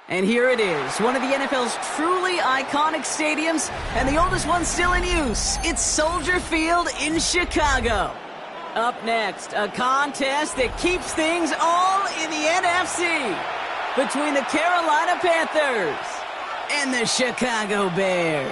And here it is, one of the NFL's truly iconic stadiums, and the oldest one still in use. It's Soldier Field in Chicago. Up next, a contest that keeps things all in the NFC between the Carolina Panthers and the Chicago Bears.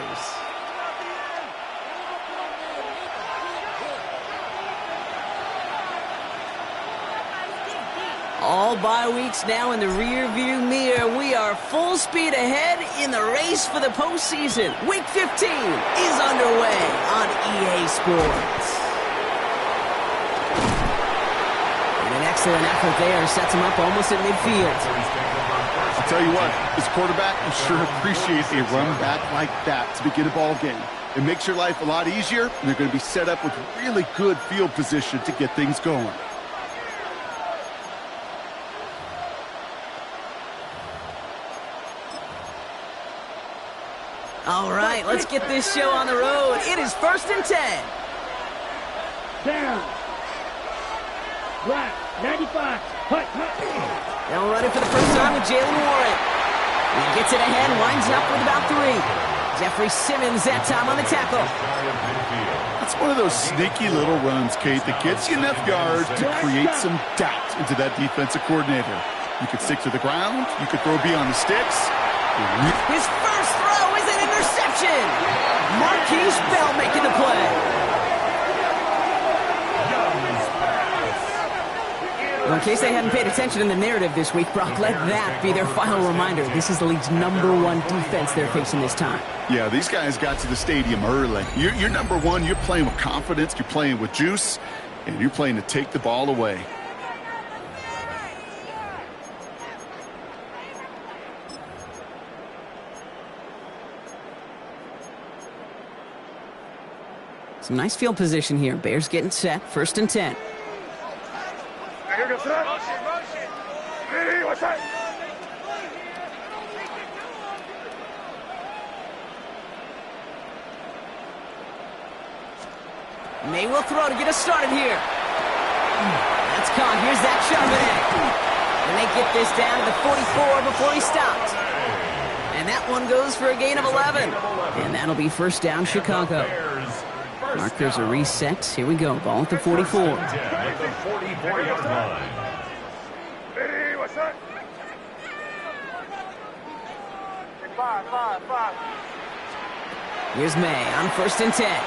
All bye weeks now in the rearview mirror. We are full speed ahead in the race for the postseason. Week 15 is underway on EA Sports. And an excellent effort there sets him up almost at midfield. I'll tell you what, as quarterback, you sure appreciate a run back like that to begin a ball game. It makes your life a lot easier, and they're going to be set up with really good field position to get things going. All right, let's get this show on the road. It is 1st and 10. Down. Black, 95. Hut. They'll run it for the first time with Jalen Warren. He gets it ahead, winds up with about 3. Jeffrey Simmons that time on the tackle. It's one of those sneaky little runs, Kate, that gets you enough yards to create some doubt into that defensive coordinator. You could stick to the ground. You could throw beyond the sticks. His first throw is an interception. Marquise Bell making the play. Well, in case they hadn't paid attention in the narrative this week, Brock, let that be their final reminder. This is the league's #1 defense they're facing this time. Yeah, these guys got to the stadium early. You're number one. You're playing with confidence. You're playing with juice. And you're playing to take the ball away. Some nice field position here. Bears getting set. 1st and 10. May will throw to get us started here. That's caught. Here's that Charbonnet. And they get this down to the 44 before he stopped. And that one goes for a gain of 11. And that'll be 1st down, Chicago. Markers are reset. Here we go. Ball at the 44. Here's May on 1st and 10.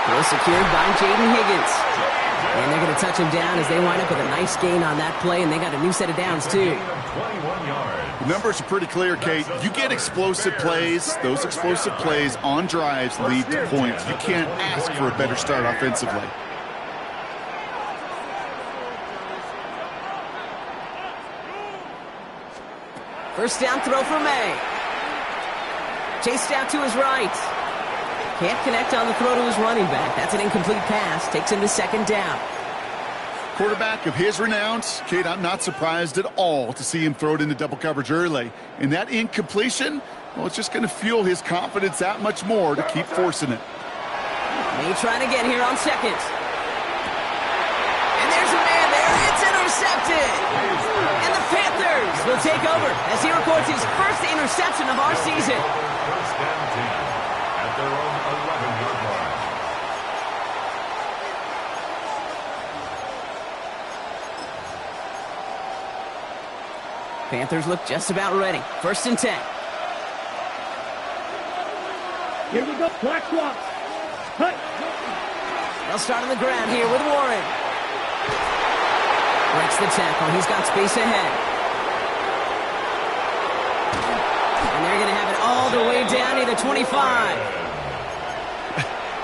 Throw secured by Jaden Higgins. And they're going to touch him down as they wind up with a nice gain on that play, and they got a new set of downs, too. The numbers are pretty clear, Kate. You get explosive plays. Those explosive plays on drives lead to points. You can't ask for a better start offensively. First down throw for May. Chased out to his right. Can't connect on the throw to his running back. That's an incomplete pass. Takes him to 2nd down. Quarterback of his renown, Kate, I'm not surprised at all to see him throw it into double coverage early. And that incompletion, well, it's just going to fuel his confidence that much more to keep forcing it. May trying again here on 2nd. And there's a man there. It's intercepted. And the Panthers will take over as he records his first interception of our season. First down 10 at their own 11-yard line. Panthers look just about ready. 1st and 10. Here we go. Black swap. Hut. They'll start on the ground here with Warren. Breaks the tackle. He's got space ahead. And they're going to have it all the way down to the 25.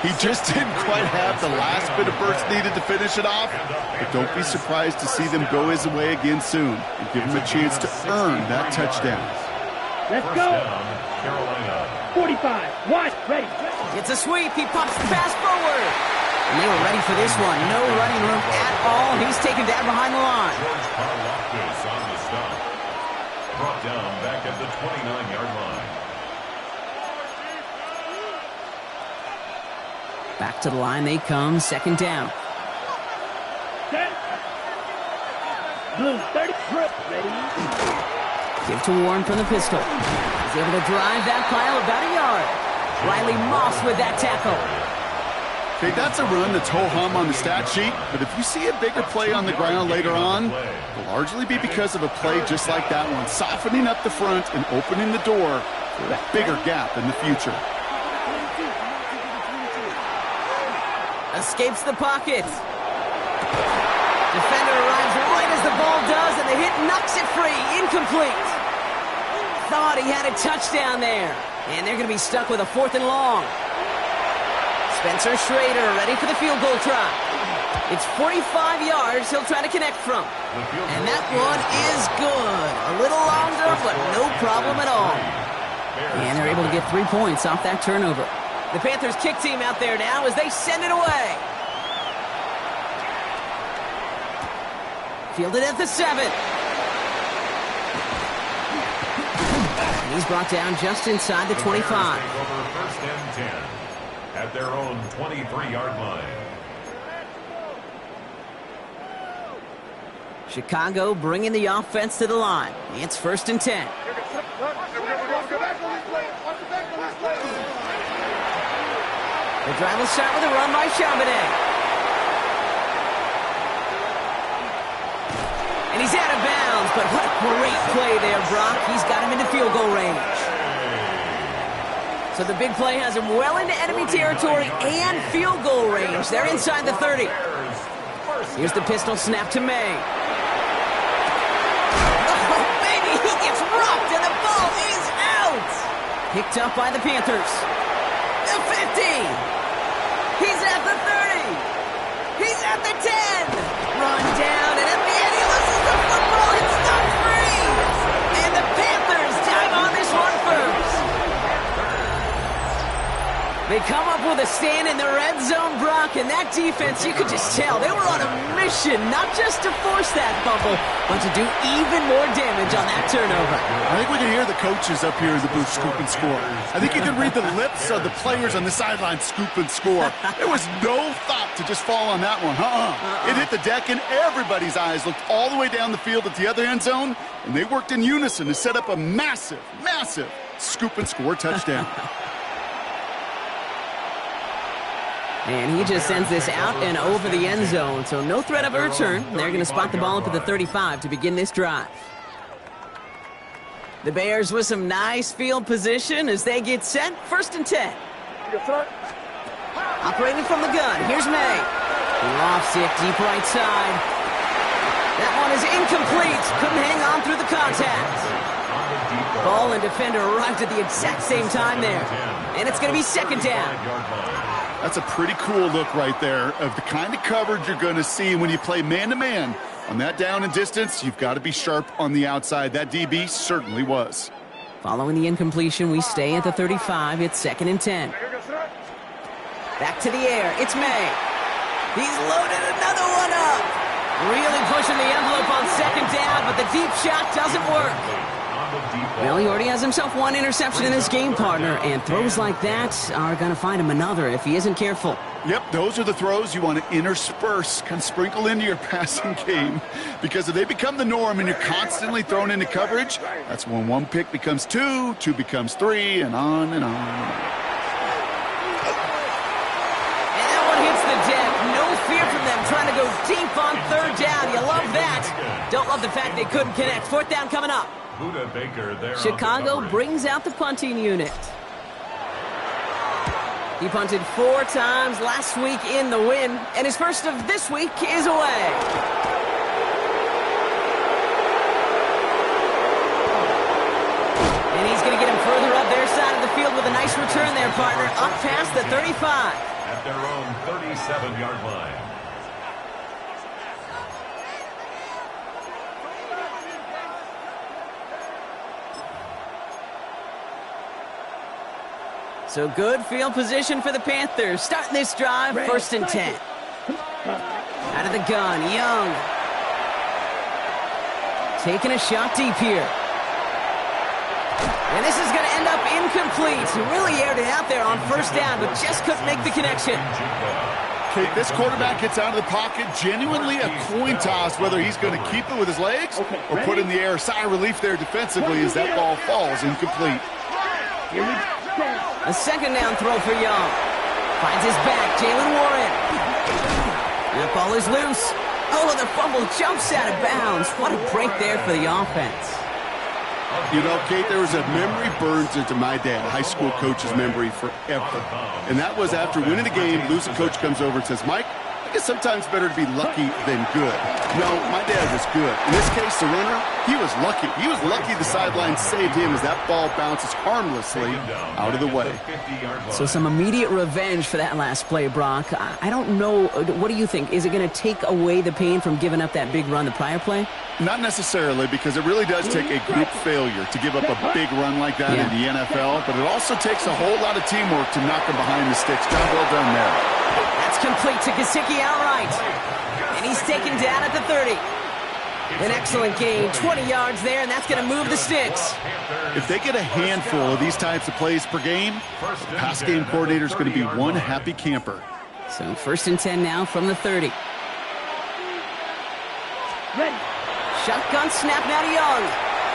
He just didn't quite have the last bit of burst needed to finish it off. But don't be surprised to see them go his way again soon and give him a chance to earn that touchdown. Let's go. Carolina. 45. Watch. Ready. It's a sweep. He pops the pass forward. And they were ready for this one. No running room at all. He's taken down behind the line. George Karlaftis on the stop. Brought down back at the 29-yard line. Back to the line they come. 2nd down. Set. Blue 30, grip, ready. Give to Warren from the pistol. He's able to drive that pile about a yard. Riley Moss with that tackle. Okay, that's a run that's ho-hum on the stat sheet, but if you see a bigger play on the ground later on, it'll largely be because of a play just like that one, softening up the front and opening the door for a bigger gap in the future. Escapes the pocket. Defender arrives right as the ball does, and the hit knocks it free. Incomplete. Thought he had a touchdown there. And they're going to be stuck with a 4th and long. Spencer Schrader ready for the field goal try. It's 45 yards he'll try to connect from. And that one is good. A little longer, but no problem at all. And they're able to get 3 points off that turnover. The Panthers kick team out there now as they send it away. Fielded at the 7. And he's brought down just inside the 25. Over 1st and 10 at their own 23-yard line. Chicago bringing the offense to the line. It's 1st and 10. The drive will start with a run by Charbonnet. And he's out of bounds, but what a great play there, Brock. He's got him into field goal range. So the big play has him well into enemy territory and field goal range. They're inside the 30. Here's the pistol snap to May. Oh, baby, he gets rocked and the ball is out. Picked up by the Panthers. The 50. He's at the 30. He's at the 10. Run down, and at the end he loses the football. It's not free. And the Panthers dive on this one first. They come up with a stand in the red zone, Brock, and that defense, you could just tell, they were on a mission, not just to force that fumble, but to do even more damage on that turnover. I think we can hear the coaches up here in the booth scoop and score. I think you can read the lips of the players on the sideline scoop and score. There was no thought to just fall on that one. It hit the deck, and everybody's eyes looked all the way down the field at the other end zone, and they worked in unison to set up a massive, massive scoop and score touchdown. And he just sends this out and over the end zone, so no threat of a return. They're going to spot the ball up at the 35 to begin this drive. The Bears with some nice field position as they get set. 1st and 10. Operating from the gun, here's May. Lofts it deep right side. That one is incomplete. Couldn't hang on through the contact. Ball and defender arrived at the exact same time there. And it's going to be 2nd down. That's a pretty cool look right there of the kind of coverage you're going to see when you play man-to-man. On that down and distance, you've got to be sharp on the outside. That DB certainly was. Following the incompletion, we stay at the 35. It's 2nd and 10. Back to the air. It's May. He's loaded another one up. Really pushing the envelope on 2nd down, but the deep shot doesn't work. Well, he already has himself one interception in this game, partner, and throws like that are going to find him another if he isn't careful. Yep, those are the throws you want to intersperse, kind of sprinkle into your passing game, because if they become the norm and you're constantly thrown into coverage, that's when one pick becomes 2, 2 becomes 3, and on and on. And that one hits the deck. No fear from them trying to go deep on 3rd down. You love that. Don't love the fact they couldn't connect. 4th down coming up. Chicago brings out the punting unit. He punted 4 times last week in the win, and his first of this week is away. And he's going to get him further up their side of the field with a nice return there, partner, up past the 35. At their own 37-yard line. So good field position for the Panthers. Starting this drive, 1st and 10. Out of the gun, Young. Taking a shot deep here. And this is going to end up incomplete. He really aired it out there on 1st down, but just couldn't make the connection. Kate, this quarterback gets out of the pocket, genuinely a coin toss whether he's going to keep it with his legs or put it in the air. Sigh of relief there defensively as that ball falls incomplete. A second down throw for Young. Finds his back, Jalen Warren. That ball is loose. Oh, the fumble jumps out of bounds. What a break there for the offense. You know, Kate, there was a memory burns into my dad, high school coach's memory forever. And that was after winning the game, losing coach comes over and says, Mike, I guess sometimes better to be lucky than good. No, my dad was good. In this case, the runner, he was lucky. He was lucky the sideline saved him as that ball bounces harmlessly out of the way. So some immediate revenge for that last play, Brock. I don't know. What do you think? Is it going to take away the pain from giving up that big run the prior play? Not necessarily, because it really does take a group failure to give up a big run like that in the NFL, but it also takes a whole lot of teamwork to knock him behind the sticks. Job well done there. That's complete to Gesicki outright. And he's taken down at the 30. An excellent gain, 20 yards there, and that's going to move the sticks. If they get a handful of these types of plays per game, the pass game coordinator is going to be one happy camper. So 1st and 10 now from the 30. Ready. Shotgun snap now to Young.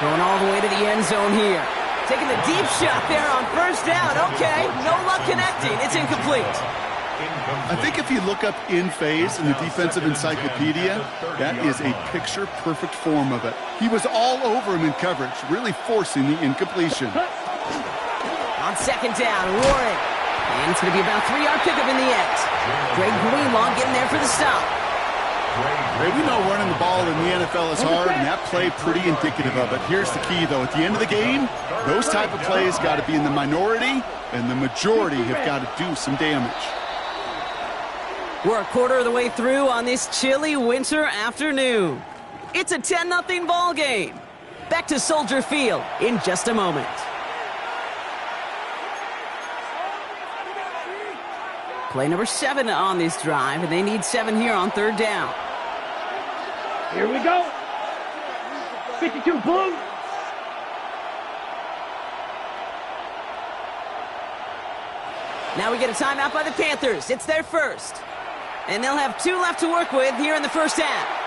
Going all the way to the end zone here. Taking the deep shot there on 1st down. Okay, no luck connecting. It's incomplete. I think if you look up in phase in the defensive encyclopedia, that is a picture-perfect form of it. He was all over him in coverage, really forcing the incompletion. On 2nd down, Warren. And it's going to be about a 3-yard pickup in the end. Greg Greenlaw getting there for the stop. Hey, we know running the ball in the NFL is hard, and that play pretty indicative of it. Here's the key, though. At the end of the game, those type of plays got to be in the minority, and the majority have got to do some damage. We're a quarter of the way through on this chilly winter afternoon. It's a 10-0 ball game. Back to Soldier Field in just a moment. Play number 7 on this drive, and they need 7 here on 3rd down. Here we go. 52 blue. Now we get a timeout by the Panthers. It's their first. And they'll have 2 left to work with here in the 1st half.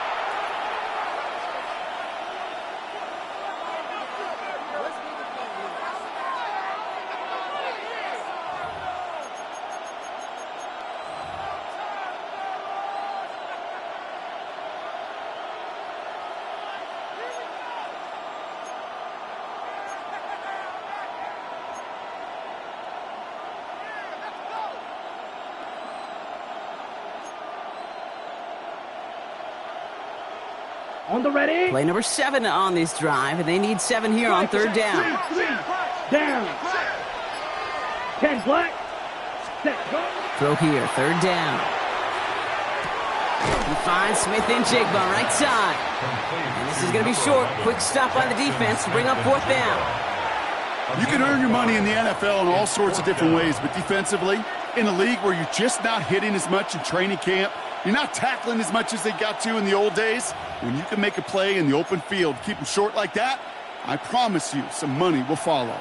On the ready. Play number 7 on this drive, and they need 7 here on 3rd down. Down. 10 black. Set. Go. Throw here, 3rd down. He finds Smith and Jigba right side. And this is going to be short. Quick stop by the defense to bring up 4th down. You can earn your money in the NFL in all sorts of different ways, but defensively, in a league where you're just not hitting as much in training camp, you're not tackling as much as they got to in the old days, when you can make a play in the open field, keep them short like that, I promise you some money will follow.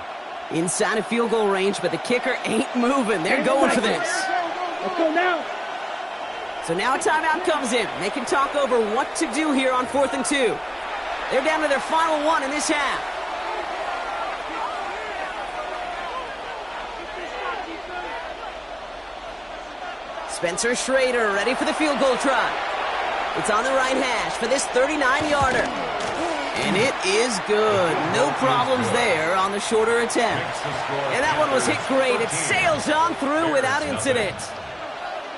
Inside of field goal range, but the kicker ain't moving. They're going for this. Let's go now. So now a timeout comes in. They can talk over what to do here on 4th and 2. They're down to their final 1 in this half. Spencer Schrader ready for the field goal try. It's on the right hash for this 39-yarder. And it is good. No problems there on the shorter attempt. And that one was hit great. It sails on through without incident.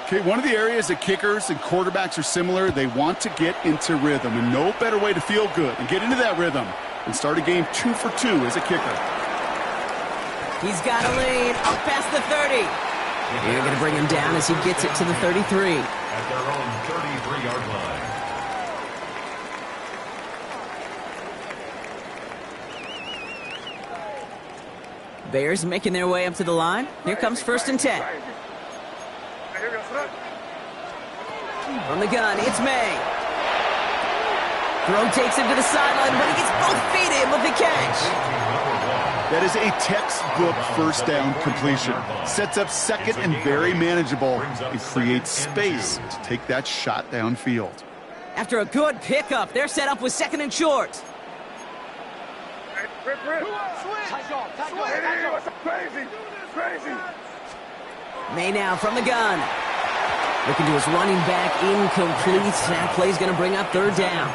Okay, one of the areas that kickers and quarterbacks are similar, they want to get into rhythm. And no better way to feel good and get into that rhythm than start a game 2 for 2 as a kicker. He's got a lane up past the 30. They're going to bring him down as he gets it to the 33. At their own 33-yard line. Bears making their way up to the line. Here comes 1st and 10. From the gun, it's May. Throw takes him to the sideline, but he gets both feet in with the catch. That is a textbook first down completion. Sets up second and very manageable. It creates space to take that shot downfield. After a good pickup, they're set up with second and short. May now from the gun. Looking to his running back, incomplete. That play's going to bring up third down.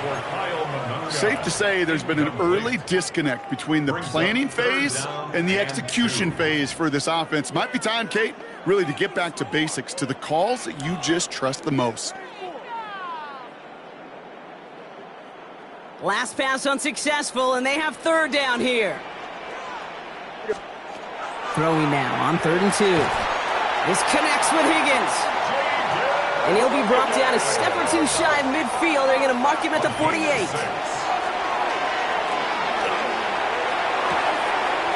Safe to say there's been an early disconnect between the planning phase and the execution phase for this offense. Might be time, Kate, really to get back to basics, to the calls that you just trust the most. Last pass unsuccessful, and they have third down here. Throwing now on 3rd and 2. This connects with Higgins. And he'll be brought down a step or two shy of midfield. They're going to mark him at the 48.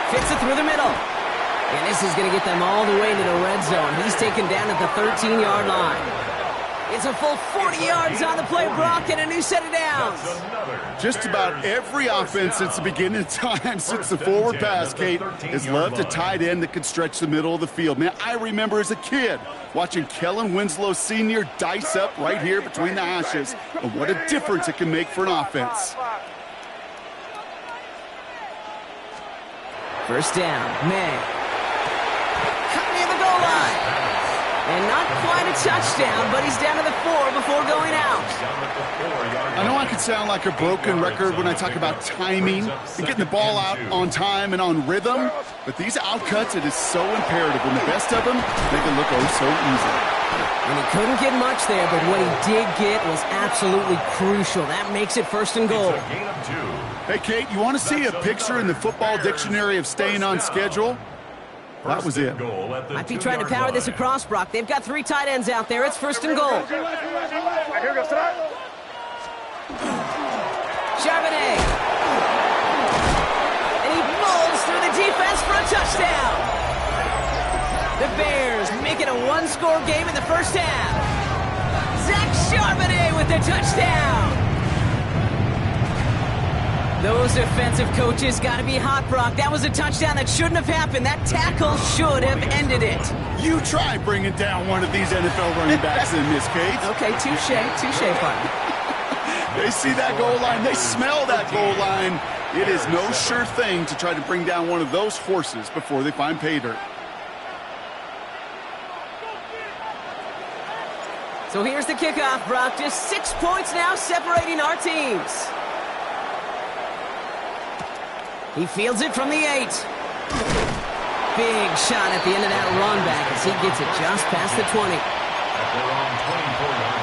Fits it through the middle. And this is going to get them all the way into the red zone. He's taken down at the 13-yard line. It's a full 40 yards on the play, Brock, and a new set of downs. Just about every offense since the beginning of time, since the forward pass, Kate, has loved a tight end that could stretch the middle of the field. Man, I remember as a kid watching Kellen Winslow Sr. dice up right here between the hashes, and what a difference it can make for an offense. First down, May. Cut near the goal line. And not quite a touchdown, but he's down to the 4 before going out. I know I could sound like a broken record when I talk about timing and getting the ball out on time and on rhythm, but these outcuts, it is so imperative. When the best of them, they can look oh so easy. And he couldn't get much there, but what he did get was absolutely crucial. That makes it first and goal. Hey, Kate, you want to see a picture in the football dictionary of staying on schedule? That was it. Might be trying to power this across, Brock. They've got 3 tight ends out there. It's first and goal. Charbonnet. And he bowls through the defense for a touchdown. The Bears make it a 1-score game in the first half. Zach Charbonnet with the touchdown. Those defensive coaches got to be hot, Brock. That was a touchdown that shouldn't have happened. That tackle should have ended it. You try bringing down one of these NFL running backs in this, Kate. Okay, touche, partner. They see that goal line. They smell that goal line. It is no sure thing to try to bring down one of those horses before they find pay dirt. So here's the kickoff, Brock. Just 6 points now separating our teams. He fields it from the 8. Big shot at the end of that run back as he gets it just past the 20. At their own 24-yard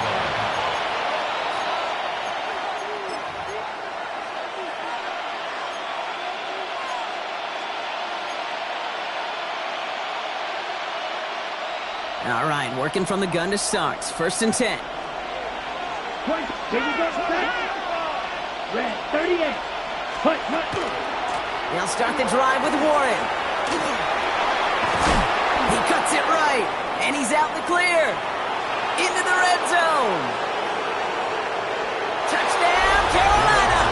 line. All right, working from the gun to start. First and 10. Red 38. Hut. They'll start the drive with Warren. He cuts it right, and he's out in the clear. Into the red zone. Touchdown, Carolina.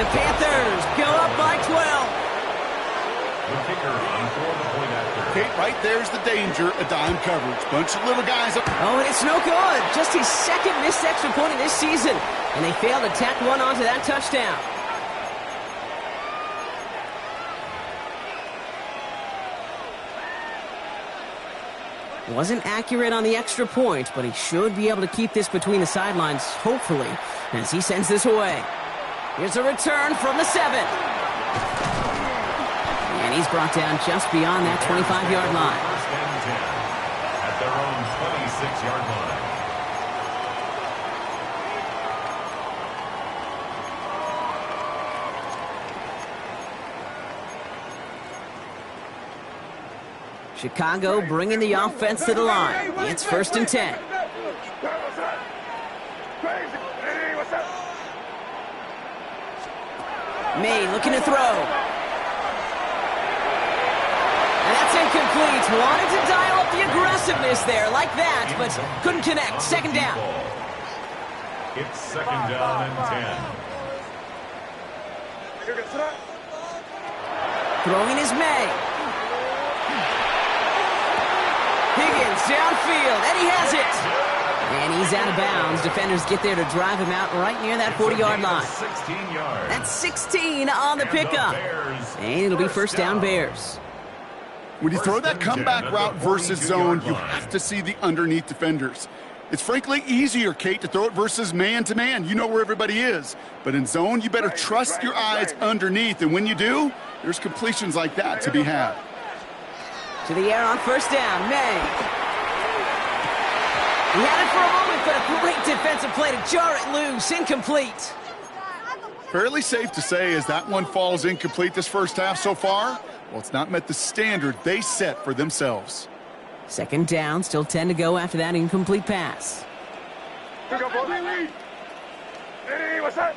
The Panthers go up by 12. The kicker on for the point after. Kate, right there's the danger, a dime coverage. Bunch of little guys. Oh, and it's no good. Just his second missed extra point of this season. And they failed to tack one onto that touchdown. Wasn't accurate on the extra point, but he should be able to keep this between the sidelines, hopefully, as he sends this away. Here's a return from the 7. And he's brought down just beyond that 25-yard line. First and 10 at their own 26-yard line. Chicago bringing the offense to the line. It's first and 10. May looking to throw. And that's incomplete. Wanted to dial up the aggressiveness there like that, but couldn't connect. Second down. It's second down and 10. Throwing is May. Higgins downfield, and he has it. And he's out of bounds. Defenders get there to drive him out right near that 40-yard line. 16 yards. That's 16 on the pickup. And it'll be first down Bears. When you throw that comeback route versus zone, you have to see the underneath defenders. It's frankly easier, Kate, to throw it versus man-to-man. You know where everybody is. But in zone, you better trust your eyes underneath. And when you do, there's completions like that to be had. To the air on first down, May. He had it for a moment, but a great defensive play to jar it loose. Incomplete. Fairly safe to say as that one falls incomplete this first half so far, well, it's not met the standard they set for themselves. Second down, still 10 to go after that incomplete pass. Hey, what's that?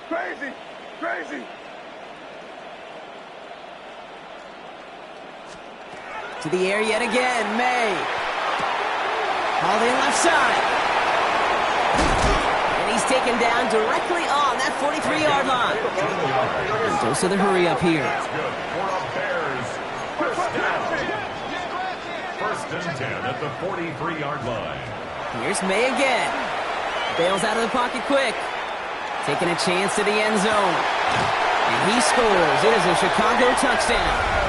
Crazy, crazy. To the air yet again, May. Hauled in left side. And he's taken down directly on that 43-yard line. And dose of the hurry up here. First and 10 at the 43-yard line. Here's May again. Bails out of the pocket quick. Taking a chance to the end zone. And he scores. It is a Chicago touchdown.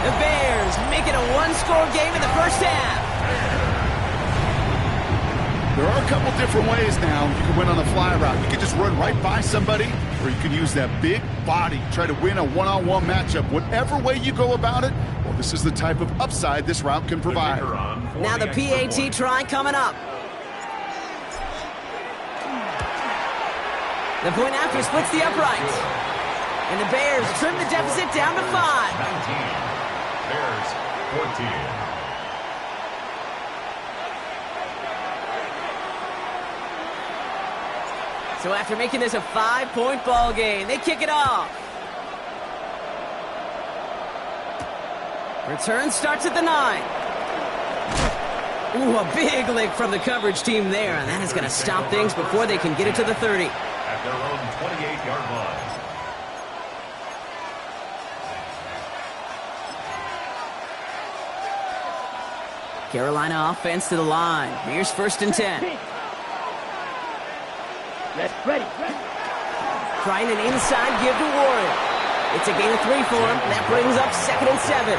The Bears make it a one-score game in the first half. There are a couple different ways now you can win on a fly route. You can just run right by somebody, or you can use that big body, try to win a one-on-one matchup. Whatever way you go about it, well, this is the type of upside this route can provide. Now the PAT try coming up. The point after splits the uprights. And the Bears trim the deficit down to 5. 19. Bears 14. So after making this a 5-point ball game, they kick it off. Return starts at the 9. Ooh, a big lick from the coverage team there, and that is going to stop things before they can get it to the 30. At their own 28-yard line. Carolina offense to the line. Here's first and 10. Ready. Trying an inside give to Warren. It's a gain of 3 for him. That brings up second and 7.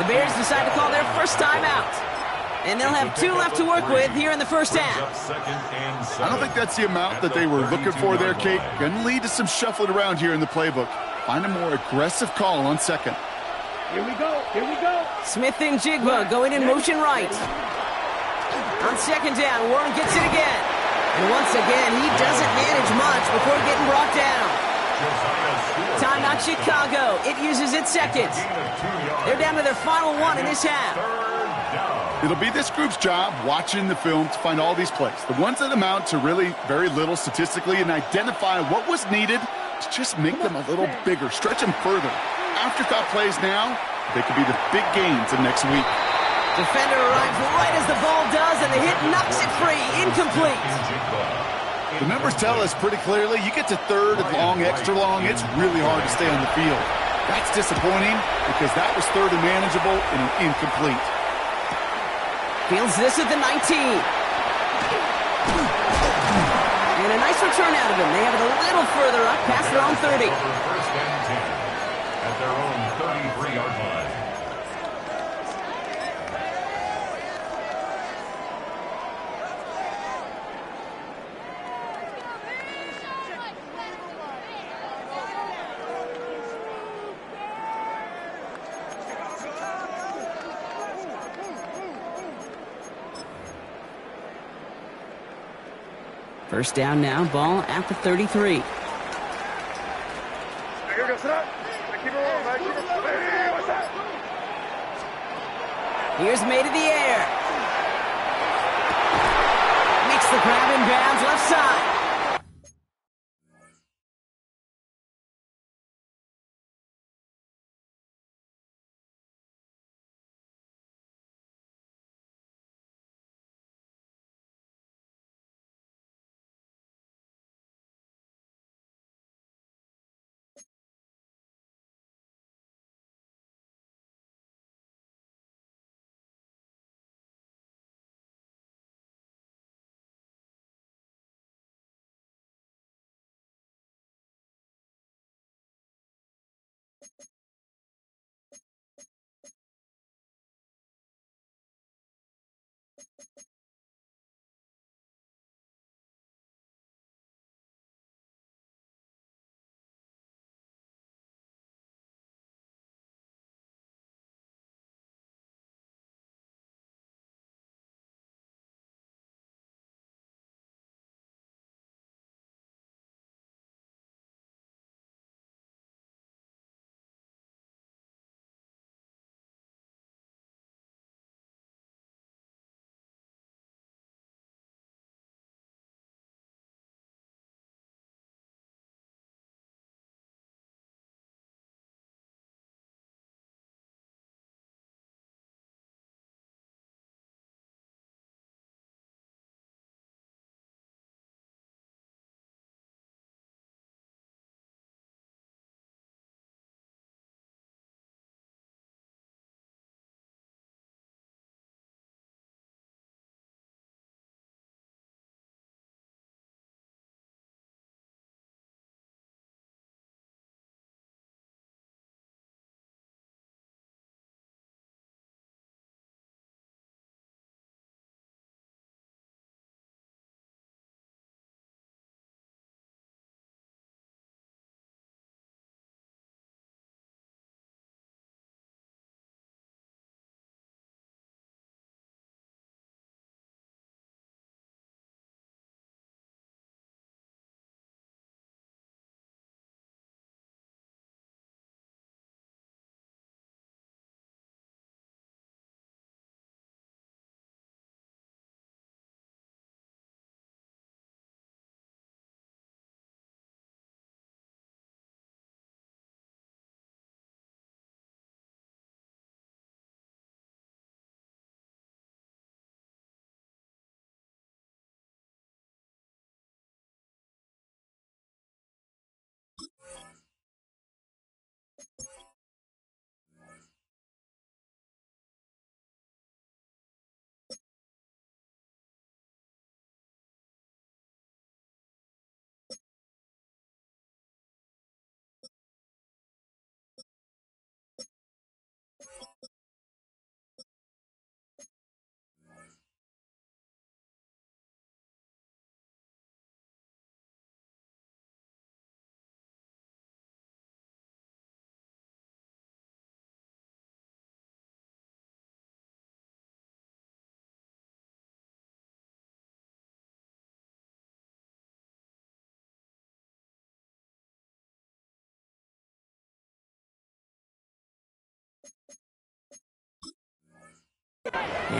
The Bears decide to call their first time out. And they'll have 2 left to work with here in the first half. I don't think that's the amount that they were looking for there, Kate. Going to lead to some shuffling around here in the playbook. Find a more aggressive call on second. Here we go. Smith and Jigba going in motion right. On second down, Warren gets it again. And once again, he doesn't manage much before getting brought down. Timeout Chicago. It uses its second. They're down to their final 1 in this half. It'll be this group's job watching the film to find all these plays, the ones that amount to really very little statistically, and identify what was needed to just make them a little bigger, stretch them further. Afterthought plays now, they could be the big gains of next week. Defender arrives right as the ball does, and the hit knocks it free. Incomplete. The numbers tell us pretty clearly, you get to third and long, extra long, it's really hard to stay on the field. That's disappointing because that was third and manageable and an incomplete. Fields this at the 19. And a nice return out of him. They have it a little further up past their own 30. First and 10 at their own 33-yard line. First down now, ball at the 33. Here's May to the air. Makes the grab in bounds left side.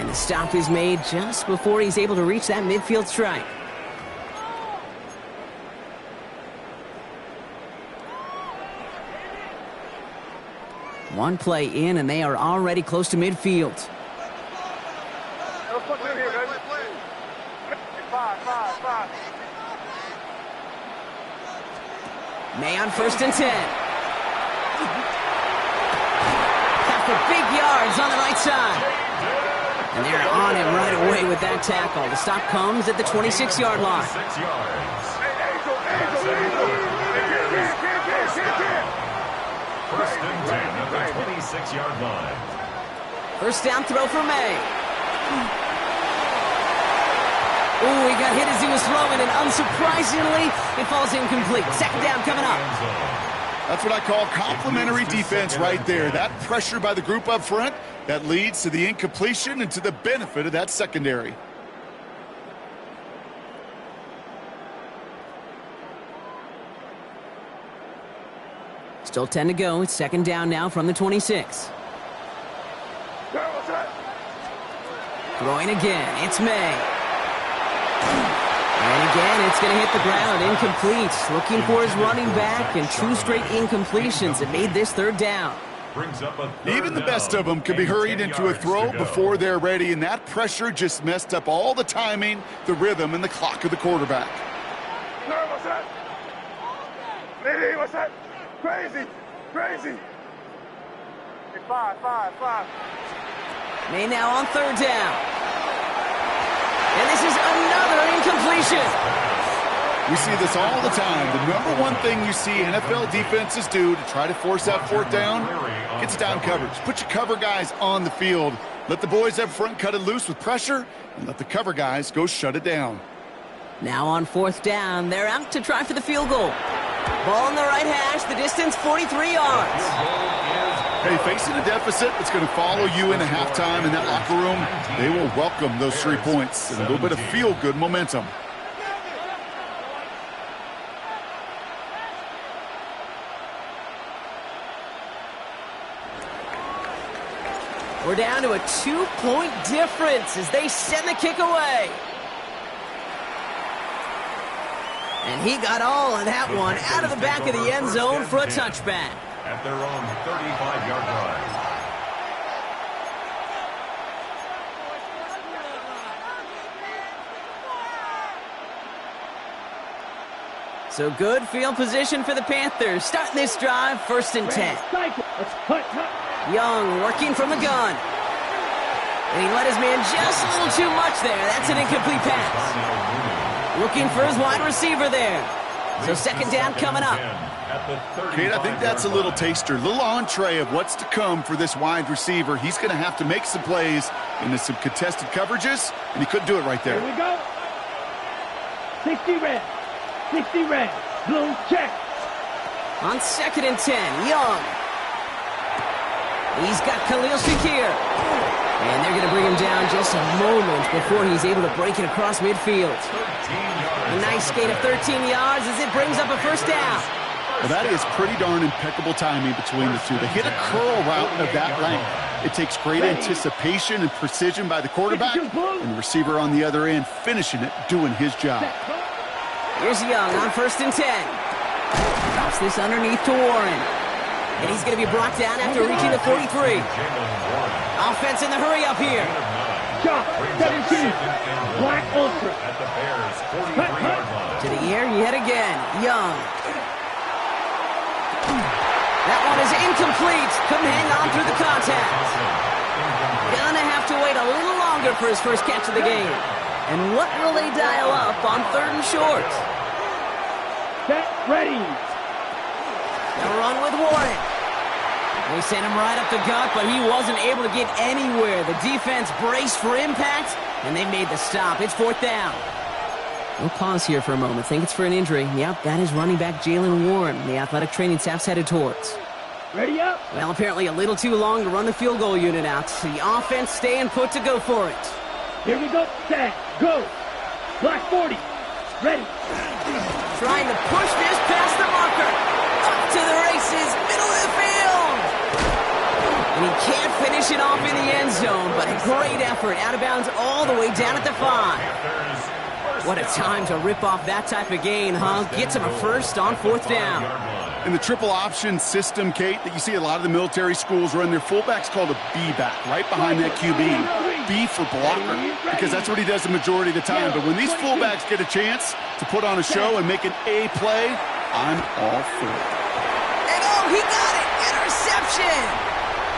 And the stop is made just before he's able to reach that midfield strike. One play in, and they are already close to midfield. May on 1st and 10. Got for big yards on the right side. And they're on him right away with that tackle. The stop comes at the 26-yard line. First and 10 at the 26-yard line. First down throw for May. Ooh, he got hit as he was throwing, and unsurprisingly, it falls incomplete. Second down coming up. That's what I call complimentary defense right there. That pressure by the group up front, that leads to the incompletion and to the benefit of that secondary. Still 10 to go. It's second down now from the 26. Throwing again. It's May. And again, it's going to hit the ground. Incomplete. Looking for his running back, and 2 straight incompletions that made this third down. Even the best of them can be hurried into a throw before they're ready, and that pressure just messed up all the timing, the rhythm, and the clock of the quarterback. What's that? Crazy. Five. May now on third down. And this is another incompletion. We see this all the time. The number one thing you see NFL defenses do to try to force that fourth down, gets down coverage. Put your cover guys on the field. Let the boys up front cut it loose with pressure, and let the cover guys go shut it down. Now on fourth down, they're out to try for the field goal. Ball in the right hash, the distance 43 yards. Hey, facing a deficit that's going to follow you into halftime in that locker room, they will welcome those 3 points and a little bit of feel-good momentum. We're down to a 2-point difference as they send the kick away. And he got all of that one out of the back of the end zone for a touchback. At their own 35-yard line. So good field position for the Panthers. Starting this drive, 1st and 10. Young working from the gun. And he let his man just a little too much there. That's an incomplete pass. Looking for his wide receiver there. So second down coming up. Kate, I think that's a little taster, a little entree of what's to come for this wide receiver. He's going to have to make some plays into some contested coverages, and he couldn't do it right there. Here we go. 60 red. Blue check. On 2nd and 10, Young. He's got Khalil Shakir. And they're going to bring him down just a moment before he's able to break it across midfield. A nice gain of 13 yards as it brings up a first down. Well, that is pretty darn impeccable timing between the two. They hit a curl route of that length. It takes great anticipation and precision by the quarterback, and the receiver on the other end finishing it, doing his job. Here's Young on 1st and 10. Drops this underneath to Warren. And he's going to be brought down after reaching the 43. Offense in the hurry up here. Shot, 17. Black Ultra. At the Bears' 43-yard line. To the air yet again. Young. That one is incomplete. Couldn't hang on through the contact. Gonna have to wait a little longer for his first catch of the game. And what will they dial up on 3rd and short? Set, ready. They'll run with Warren. They sent him right up the gut, but he wasn't able to get anywhere. The defense braced for impact, and they made the stop. It's 4th down. We'll pause here for a moment. Think it's for an injury. Yep, that is running back Jalen Warren, the athletic training staff's headed towards. Ready up. Well, apparently a little too long to run the field goal unit out. The offense staying put to go for it. Here we go. Set, go. Black 40. Ready. Trying to push this past the marker. Up to the races, middle of the field. And he can't finish it off in the end zone, but a great effort effort. Out of bounds all the way down at the 5. What a time to rip off that type of gain, huh? Gets him a first on 4th down. In the triple option system, Kate, that you see a lot of the military schools run, their fullback's called a B-back, right behind that QB. B for blocker, because that's what he does the majority of the time. But when these fullbacks get a chance to put on a show and make an A play, I'm all for it. And oh, he got it! Interception!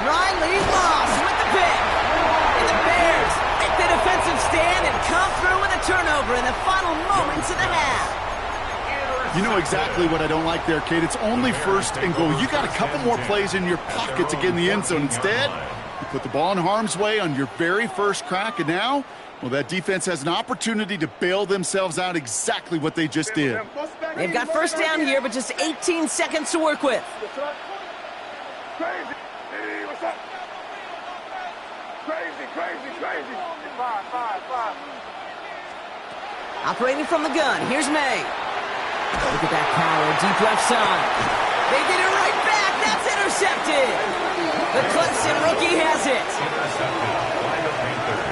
Riley Moss with the pick. And the Bears make the defensive stand and come through with a turnover in the final moments of the half. You know exactly what I don't like there, Kate. It's only 1st and goal. You got a couple more plays in your pocket to get in the end zone. Instead, you put the ball in harm's way on your very first crack, and now, well, that defense has an opportunity to bail themselves out exactly what they just did. They've got first down here, but just 18 seconds to work with. Crazy. Hey, what's up? Crazy. 5. Operating from the gun, here's May. Look at that power, deep left side. They did it right back. That's intercepted. The Clemson rookie has it. Intercepted by the Panthers.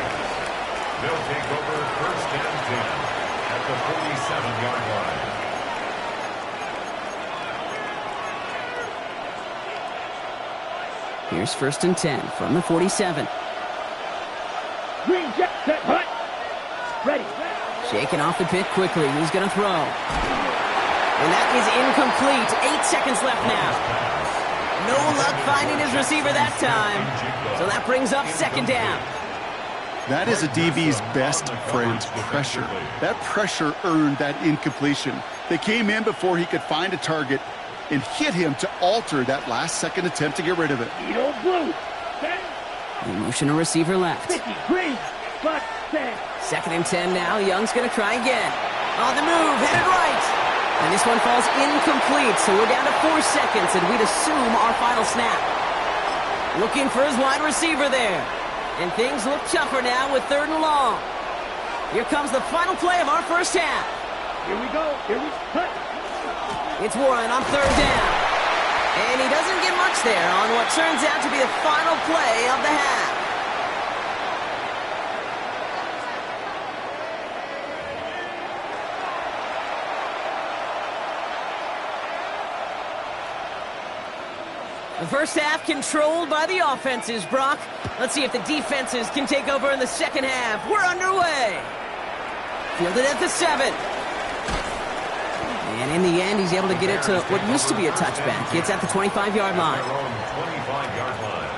They'll take over 1st and 10 at the 47-yard line. Here's 1st and 10 from the 47. Green jet set, hut. Ready. Shaking off the pick quickly. He's going to throw. And that is incomplete. 8 seconds left now. No luck finding his receiver that time. So that brings up 2nd down. That is a DB's best friend, pressure. That pressure earned that incompletion. They came in before he could find a target and hit him to alter that last-second attempt to get rid of it. Edo blue. Motion a receiver left. 50, green, box 10. 2nd and 10 now. Young's going to try again. On the move, headed right. And this one falls incomplete, so we're down to 4 seconds, and we'd assume our final snap. Looking for his wide receiver there. And things look tougher now with 3rd and long. Here comes the final play of our first half. Here we go. Cut. It's Warren on 3rd down. And he doesn't get much there on what turns out to be the final play of the half. The first half controlled by the offenses, Brock. Let's see if the defenses can take over in the second half. We're underway. Fielded at the 7. And in the end, he's able to get it to what used to be a touchback. It's at the 25-yard line. 25-yard line.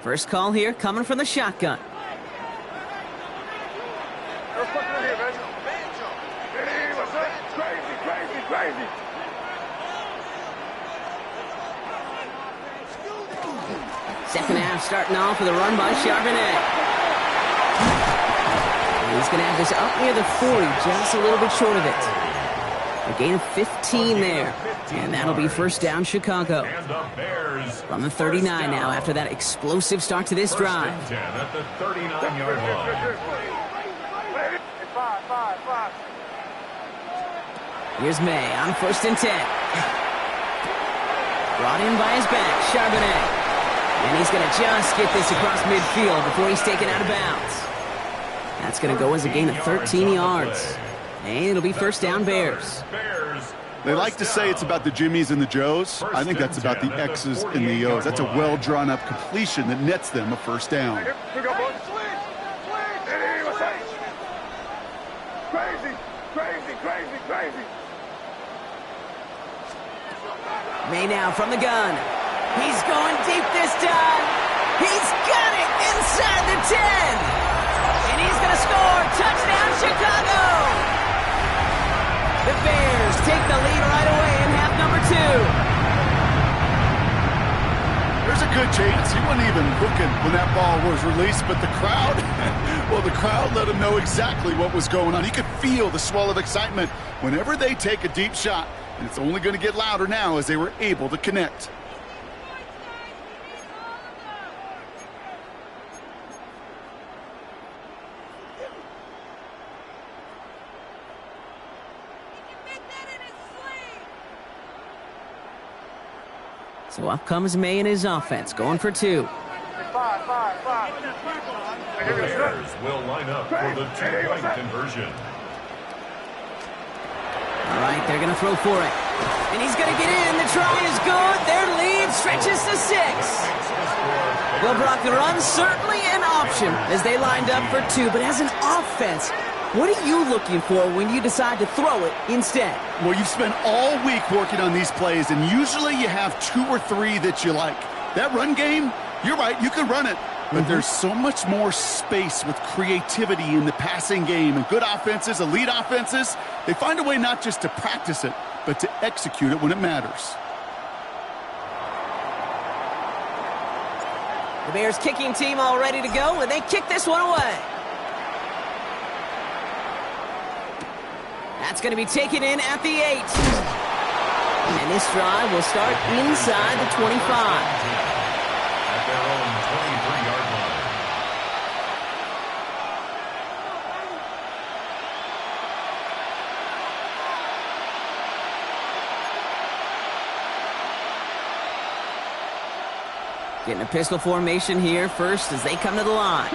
First call here coming from the shotgun. Hey, what's up? Crazy. Second half starting off with a run by Charbonnet. And he's going to have this up near the 40, just a little bit short of it. A gain of 15 there. And that'll be 1st down Chicago. From the 39 now after that explosive start to this drive. 10 at the 39-yard line. 5. Here's May on 1st and 10. Brought in by his back, Charbonnet. And he's going to just get this across midfield before he's taken out of bounds. That's going to go as a gain of 13 yards. And it'll be 1st down Bears. They like to say it's about the Jimmies and the Joes. I think that's about the X's and the O's. That's a well-drawn-up completion that nets them a 1st down. Hey, what's up? Crazy. May now from the gun. He's going deep this time. He's got it inside the 10. And he's going to score. Touchdown, Chicago. The Bears take the lead right away in half number 2. There's a good chance he wasn't even looking when that ball was released, but the crowd, well, the crowd let him know exactly what was going on. He could feel the swell of excitement whenever they take a deep shot, and it's only going to get louder now as they were able to connect. So up comes May and his offense, going for 2. The Bears will line up for the two-point conversion. All right, they're going to throw for it. And he's going to get in. The try is good. Their lead stretches to 6. They'll block the run, certainly an option as they lined up for 2. But as an offense, what are you looking for when you decide to throw it instead? Well, you've spent all week working on these plays, and usually you have 2 or 3 that you like. That run game, you're right, you can run it. But there's so much more space with creativity in the passing game. And good offenses, elite offenses, they find a way not just to practice it, but to execute it when it matters. The Bears kicking team all ready to go, and they kick this one away. That's going to be taken in at the 8. And this drive will start inside the 25. At their own 23-yard line. Getting a pistol formation here first as they come to the line.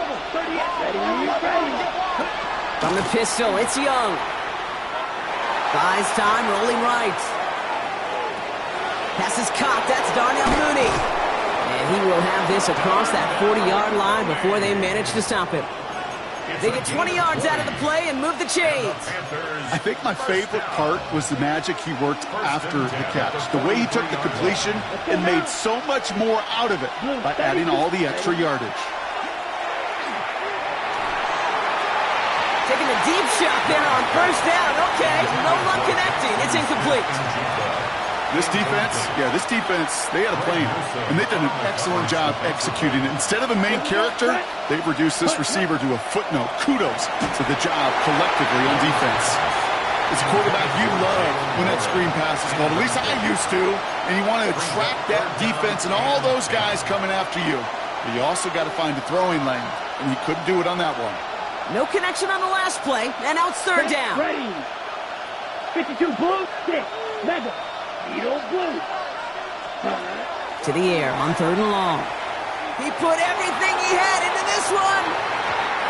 From the pistol, it's Young. Buys time, rolling right. Pass is caught. That's Darnell Mooney. And he will have this across that 40-yard line before they manage to stop him. They get 20 yards out of the play and move the chains. I think my favorite part was the magic he worked after the catch. The way he took the completion and made so much more out of it by adding all the extra yardage. Taking a deep shot there on first down. Okay, no luck connecting. It's incomplete. This defense, they had a plan, and they've done an excellent job executing it. Instead of a main character, they've reduced this receiver to a footnote. Kudos to the job collectively on defense. As a quarterback, you love when that screen pass is called. At least I used to, and you want to attract that defense and all those guys coming after you. But you also got to find a throwing lane, and he couldn't do it on that one. No connection on the last play, and now it's third down. Ready. 52 blue, 6, Madden. Blue. To the air on 3rd and long. He put everything he had into this one.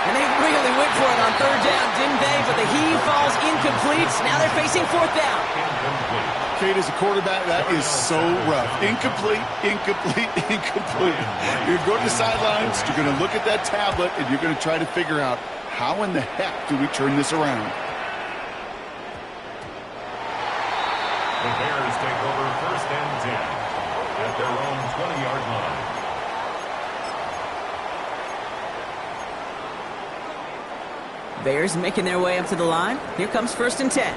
And they really went for it on 3rd down, didn't they? But the heave falls incomplete. Now they're facing 4th down. Kate, as a quarterback, that is so rough. Incomplete. You're going to the sidelines, you're going to look at that tablet, and you're going to try to figure out how in the heck do we turn this around. The Bears take over 1st and 10 at their own 20-yard line. Bears making their way up to the line. Here comes 1st and 10.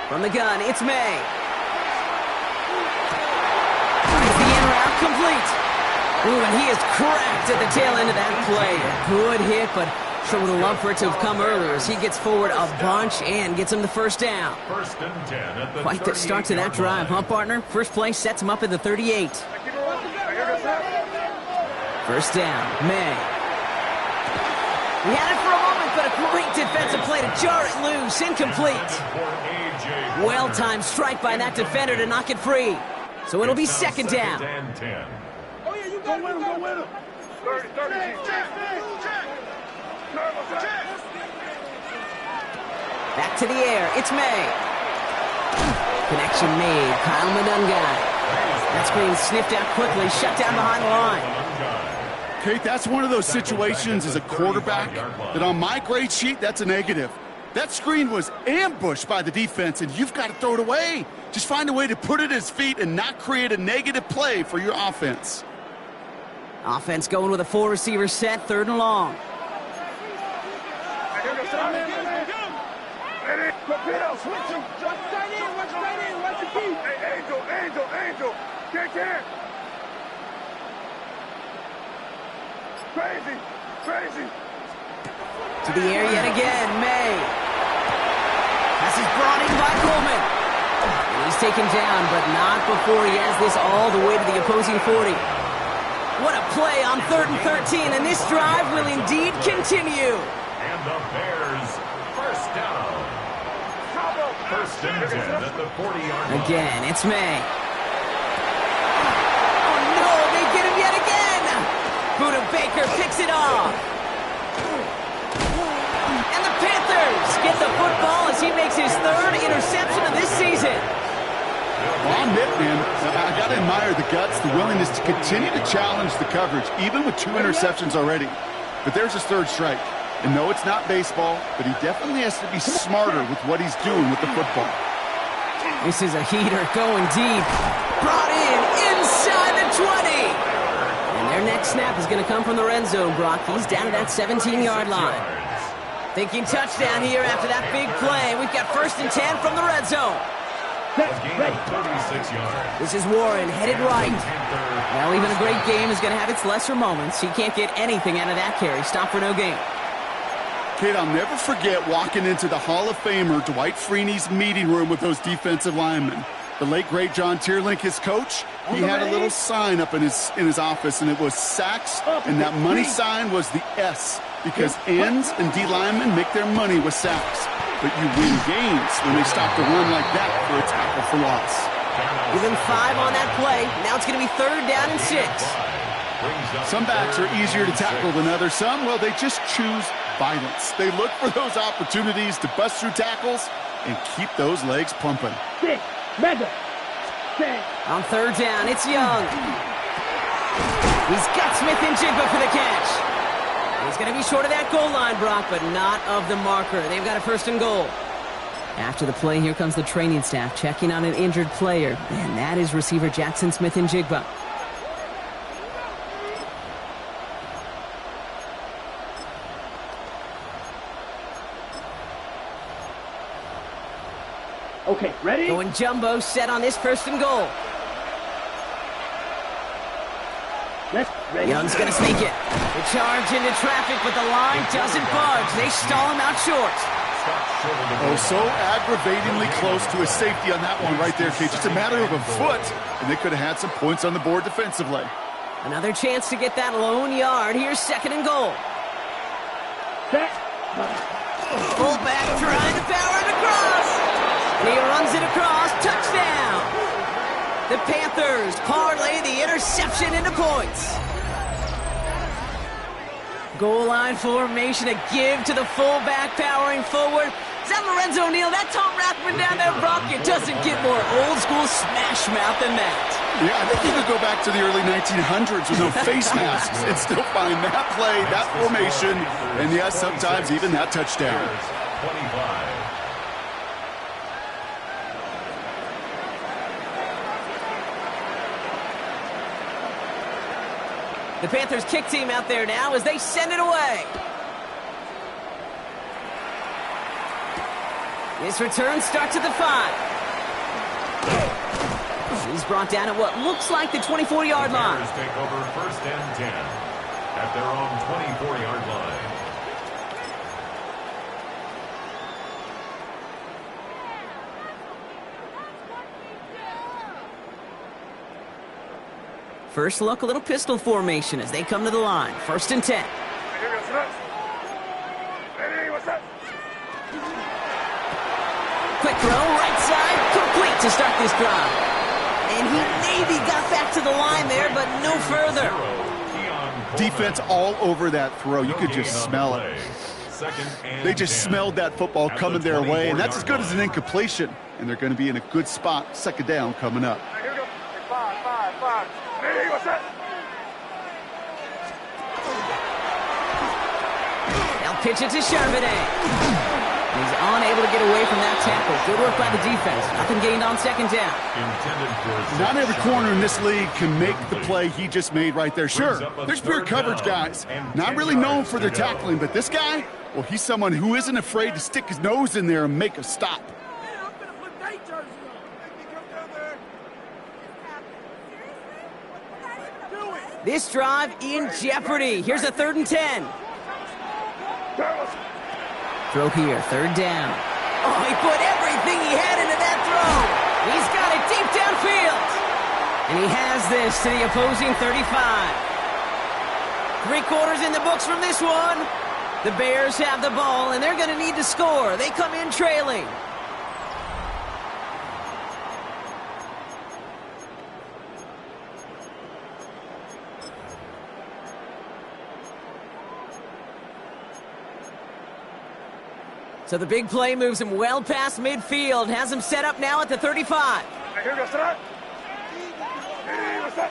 From the gun, it's May. Finds the in route complete. Ooh, and he is cracked at the tail end of that play. A good hit, but sure would have loved for it to have come earlier as he gets forward a bunch and gets him the 1st down. 1st and 10 at the Quite the start to that drive, huh, partner? First play sets him up at the 38. 1st down, May. He had it for a moment, but a great defensive play to jar it loose. Incomplete. Well-timed strike by that defender to knock it free. So it'll be 2nd down. And 10. Go with him. 30. Back to the air. It's May. Connection made. Kyle Madungai. That screen sniffed out quickly. Shut down behind the line. Kate, that's one of those situations as a quarterback that on my grade sheet, that's a negative. That screen was ambushed by the defense, and you've got to throw it away. Just find a way to put it at his feet and not create a negative play for your offense. Offense going with a 4-receiver set, 3rd and long. Crazy. To the air yet again, May. Pass is brought in by Coleman. And he's taken down, but not before he has this all the way to the opposing 40. What a play on 3rd and 13, and this drive will indeed continue. And the Bears 1st down. First and 10 at the 40-yard line. Again, it's May. Oh, no, they get him yet again. Buda Baker picks it off. And the Panthers get the football as he makes his third interception of this season. Well, I'll admit, man, I got to admire the guts, the willingness to continue to challenge the coverage, even with 2 interceptions already. But there's his third strike. And no, it's not baseball, but he definitely has to be smarter with what he's doing with the football. This is a heater going deep. Brought in inside the 20. And their next snap is going to come from the red zone, Brock. He's down to that 17-yard line. Thinking touchdown here after that big play. We've got first and 10 from the red zone. Gain of 36 yards. This is Warren headed right. Well, even a great game is going to have its lesser moments. He can't get anything out of that carry. Stop for no gain. Kid, I'll never forget walking into the Hall of Famer Dwight Freeney's meeting room with those defensive linemen. The late, great John Tierlink, his coach, he had a little sign up in his office, and it was sacks, and that money sign was the S, because ends and D linemen make their money with sacks. But you win games when they stop to run like that for a tackle for loss. Give him 5 on that play. Now it's going to be third down and 6. Some backs are easier to tackle than others. Some, well, they just choose violence. They look for those opportunities to bust through tackles and keep those legs pumping. On third down, it's Young. He's got Smith and Jigba for the catch. He's going to be short of that goal line, Brock, but not of the marker. They've got a first and goal. After the play, here comes the training staff checking on an injured player, and that is receiver Jackson Smith and Jigba. Okay, ready? Going jumbo, set on this first and goal. Ready. Young's going to sneak it. The charge into traffic, but the line doesn't budge. They stall him out short. Oh, so aggravatingly close to a safety on that one right there, Kate. Just a matter of a foot, and they could have had some points on the board defensively. Another chance to get that lone yard. Here's second and goal. Fullback trying to power it across. And he runs it across. Touchdown. The Panthers parlay the interception into points. Goal line formation, a give to the fullback powering forward. Is that Lorenzo Neal? That Tom Rathman down there, Brock? It doesn't get more old school smash mouth than that. Yeah, I think you could go back to the early 1900s with no face masks and still find that play, that formation, and yes, sometimes even that touchdown. 25. The Panthers kick team out there now as they send it away. This return starts at the 5. He's brought down at what looks like the 24-yard line. Panthers take over first and 10 at their own 24-yard line. First look, a little pistol formation as they come to the line. First and 10. Quick throw, right side, complete to start this drive. And he maybe got back to the line there, but no further. Defense all over that throw. You could just smell it. They just smelled that football coming their way, and that's as good as an incompletion. And they're going to be in a good spot, second down coming up. Now pitch it to Charbonnet. He's unable to get away from that tackle. Good work by the defense. Nothing gained on second down. Not every corner in this league can make the play he just made right there. Sure, there's pure coverage guys. Not really known for their tackling, but this guy, well, he's someone who isn't afraid to stick his nose in there and make a stop. This drive in jeopardy. Here's a 3rd and 10. Throw here, 3rd down. Oh, he put everything he had into that throw. He's got it deep downfield. And he has this to the opposing 35. 3 quarters in the books from this one. The Bears have the ball, and they're going to need to score. They come in trailing. So the big play moves him well past midfield, has him set up now at the 35. Here we go, set up. Hey, what's up?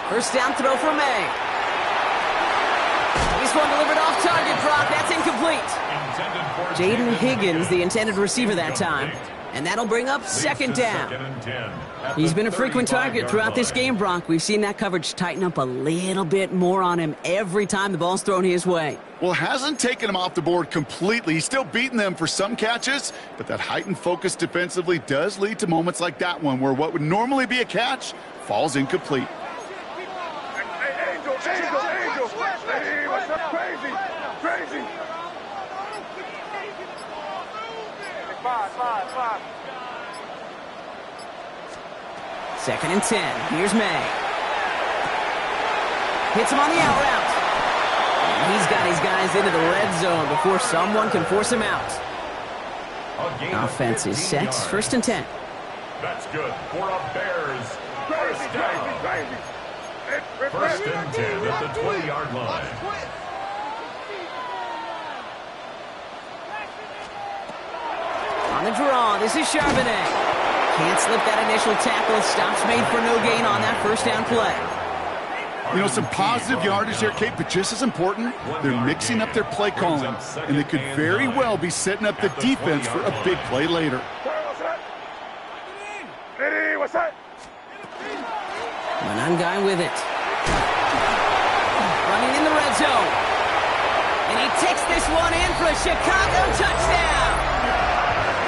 First down throw for May. This one delivered off target, Brock. That's incomplete. Jaden Higgins, the intended receiver that time. And that'll bring up second down. He's been a frequent target throughout this game, Brock. We've seen that coverage tighten up a little bit more on him every time the ball's thrown his way. Well, hasn't taken him off the board completely. He's still beating them for some catches, but that heightened focus defensively does lead to moments like that one where what would normally be a catch falls incomplete. Hey, Angel. Hey, what's up? Crazy. Five. Second and 10. Here's May. Hits him on the out route. And he's got his guys into the red zone before someone can force him out. Offense is set. First and 10. That's good for a Bears first down. First and 10 at the 20-yard line. On the draw, this is Charbonnet. Can't slip that initial tackle. Stops made for no gain on that first down play. You know, some positive yardage there, Kate, but just as important, they're mixing up their play calling, and they could very well be setting up the defense for a big play later. Hey, what's up? Manangai with it. Running in the red zone. And he takes this one in for a Chicago touchdown.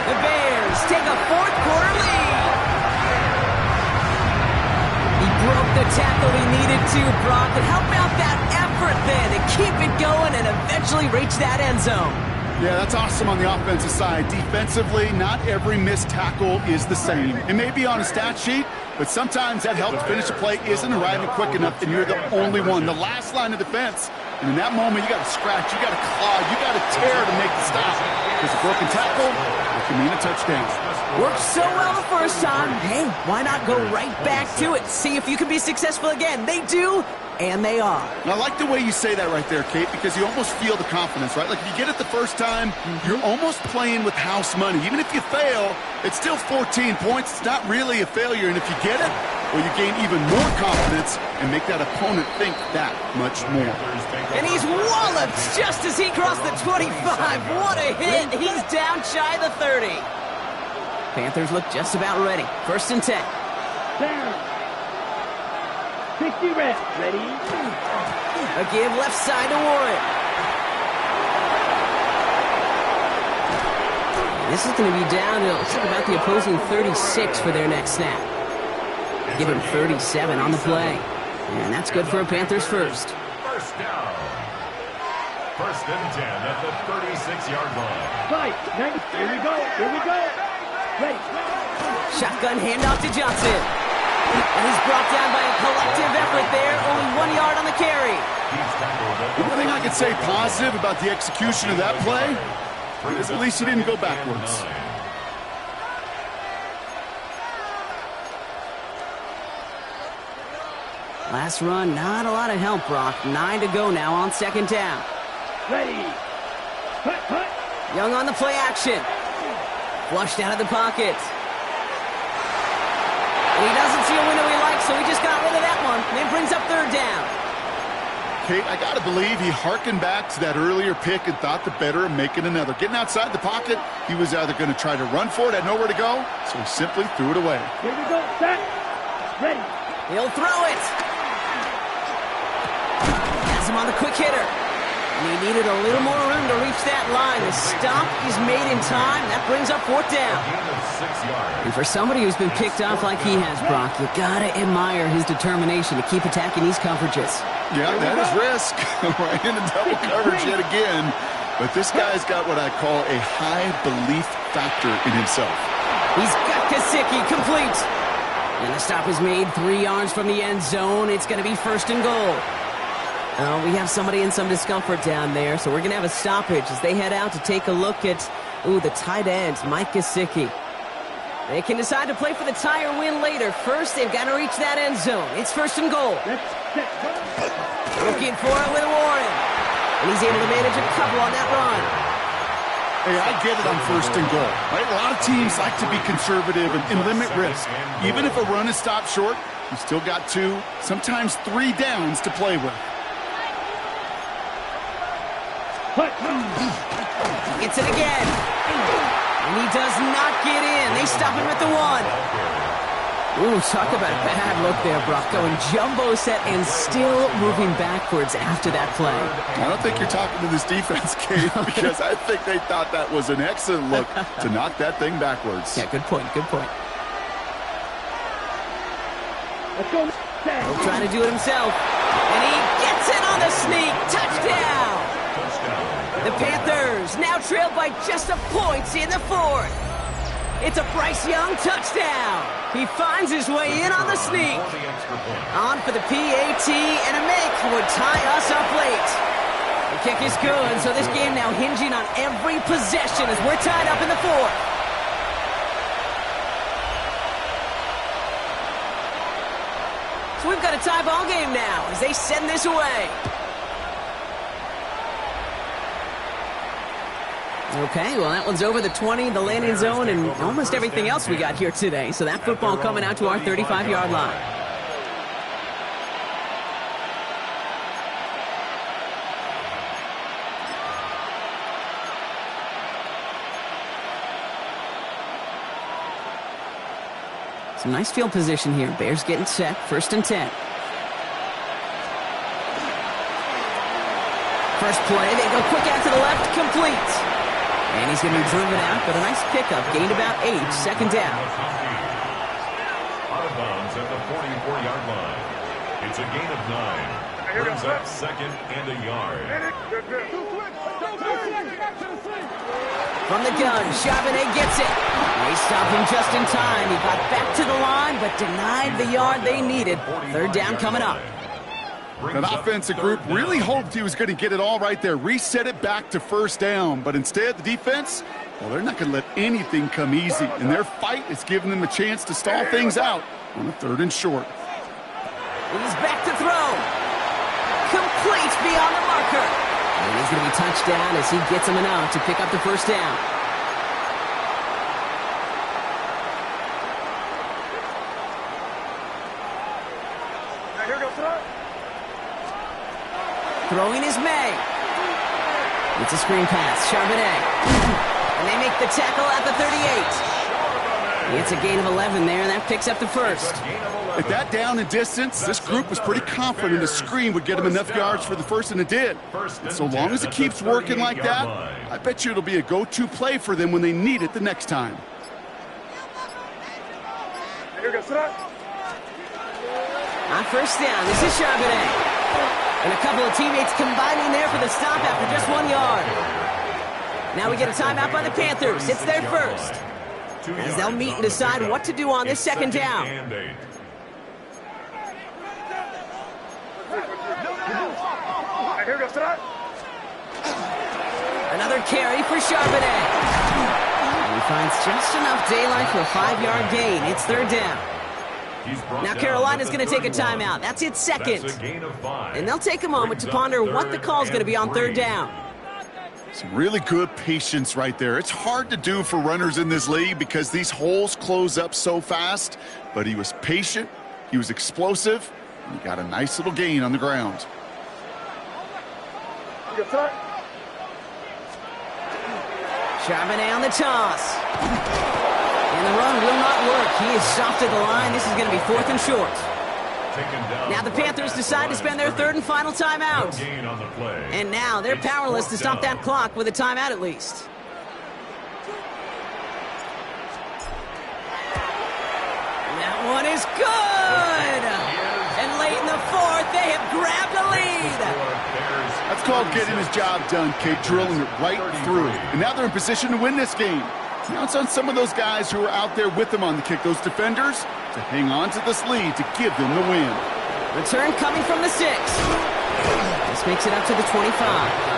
The Bears take a fourth-quarter lead. He broke the tackle he needed to, Brock, and how about that effort then to keep it going and eventually reach that end zone? Yeah, that's awesome on the offensive side. Defensively, not every missed tackle is the same. It may be on a stat sheet, but sometimes that help to finish a play isn't arriving quick enough, and you're the only one. The last line of defense. And in that moment, you got to scratch, you got to claw, you got to tear to make the stop. Because a broken tackle, it can mean a touchdown. Worked so well the first time. Hey, why not go right back to it? See if you can be successful again. They do, and they are. And I like the way you say that right there, Kate, because you almost feel the confidence, right? Like if you get it the first time, you're almost playing with house money. Even if you fail, it's still 14 points. It's not really a failure. And if you get it, well, you gain even more confidence and make that opponent think that much more. And he's walloped just as he crossed the 25. What a hit. He's down shy of the 30. Panthers look just about ready. First and 10. Down. 60 reps. Ready? A give left side to Warren. This is going to be down to about the opposing 36 for their next snap. Give him 37 on the play. And that's good for a Panthers first. First down. First and 10 at the 36-yard line. Fight. Here we go. Ready. Shotgun handoff to Johnson. And he's brought down by a collective effort there. Only 1 yard on the carry. One thing I could say positive about the execution of that play is at least he didn't go backwards. Last run, not a lot of help, Brock. 9 to go now on second down. Ready. Hut. Young on the play action. Flushed out of the pocket. And he doesn't see a window he likes, so he just got rid of that one. And it brings up third down. Kate, I got to believe he hearkened back to that earlier pick and thought the better of making another. Getting outside the pocket, he was either going to try to run for it, had nowhere to go, so he simply threw it away. Here we go. Set. Ready. He'll throw it. Has him on the quick hitter. And he needed a little more room to reach that line. The stop is made in time. That brings up fourth down. And for somebody who's been picked off like he has, Brock, you gotta admire his determination to keep attacking these coverages. Yeah, that is risk. Right into double coverage yet again. But this guy's got what I call a high belief factor in himself. He's got Gesicki complete. And the stop is made 3 yards from the end zone. It's going to be 1st and goal. We have somebody in some discomfort down there, so we're going to have a stoppage as they head out to take a look at, the tight end, Mike Gesicki. They can decide to play for the tie or win later. First, they've got to reach that end zone. It's 1st and goal. Looking for it with Warren. And he's able to manage a couple on that run. Hey, I get it on 1st and goal. Right? A lot of teams like to be conservative and limit risk. Even if a run is stopped short, you still got 2, sometimes 3 downs to play with. Gets it again. And he does not get in. They stop him at the 1. Ooh, talk about a bad look there, Brock. Going jumbo set and still moving backwards after that play. I don't think you're talking to this defense, Kate, because I think they thought that was an excellent look to knock that thing backwards. Yeah, good point, good point. Let's go. He'll try to do it himself. And he gets it on the sneak. Touchdown! The Panthers now trailed by just a point in the 4th. It's a Bryce Young touchdown. He finds his way in on the sneak. On for the PAT, and a make would tie us up late. The kick is good, so this game now hinging on every possession as we're tied up in the 4th. So we've got a tie ball game now as they send this away. Okay, well, that one's over the 20, the landing zone, and almost everything else we got here today. So that football coming out to our 35-yard line. Some nice field position here. Bears getting set, 1st and 10. First play, they go quick out to the left, complete. And he's going to be driven out, but a nice pickup. Gained about 8, 2nd down. Out of bounds at the 44-yard line. It's a gain of 9. Brings up 2nd and a yard. From the gun, Charbonnet gets it. They stop him just in time. He got back to the line, but denied the yard they needed. 3rd down coming up. That offensive group really hoped he was going to get it all right there, reset it back to 1st down. But instead, the defense, well, they're not going to let anything come easy. And their fight is giving them a chance to stall things out on a 3rd and short. He's back to throw. Complete beyond the marker. And he's going to be touchdown as he gets him enough to pick up the 1st down. Throwing is May. It's a screen pass. Charbonnet. And they make the tackle at the 38. It's a gain of 11 there, and that picks up the 1st. At that down and distance, this group was pretty confident a screen would get him enough yards for the 1st, and it did. And so long as it keeps working like that, I bet you it'll be a go-to play for them when they need it the next time. On 1st down, this is Charbonnet. And a couple of teammates combining there for the stop after just 1 yard. Now we get a timeout by the Panthers. It's their 1st. As they'll meet and decide what to do on this 2nd down. Another carry for Charbonnet. And he finds just enough daylight for a 5-yard gain. It's 3rd down. Now Carolina's going to take a timeout. That's its 2nd. And they'll take a moment to ponder what the call is going to be on 3rd down. Some really good patience right there. It's hard to do for runners in this league because these holes close up so fast. But he was patient, he was explosive, and he got a nice little gain on the ground. Charbonnet on the toss. And the run will not work. He is soft at the line. This is going to be 4th and short. Now the Panthers decide to spend their 3rd and final timeout. And now they're powerless to stop that clock with a timeout at least. That one is good. And late in the 4th, they have grabbed a lead. That's called getting his job done, Kate, drilling it right through. And now they're in position to win this game. Now it's on some of those guys who are out there with them on the kick, those defenders, to hang on to this lead to give them the win. Return coming from the 6. This makes it up to the 25.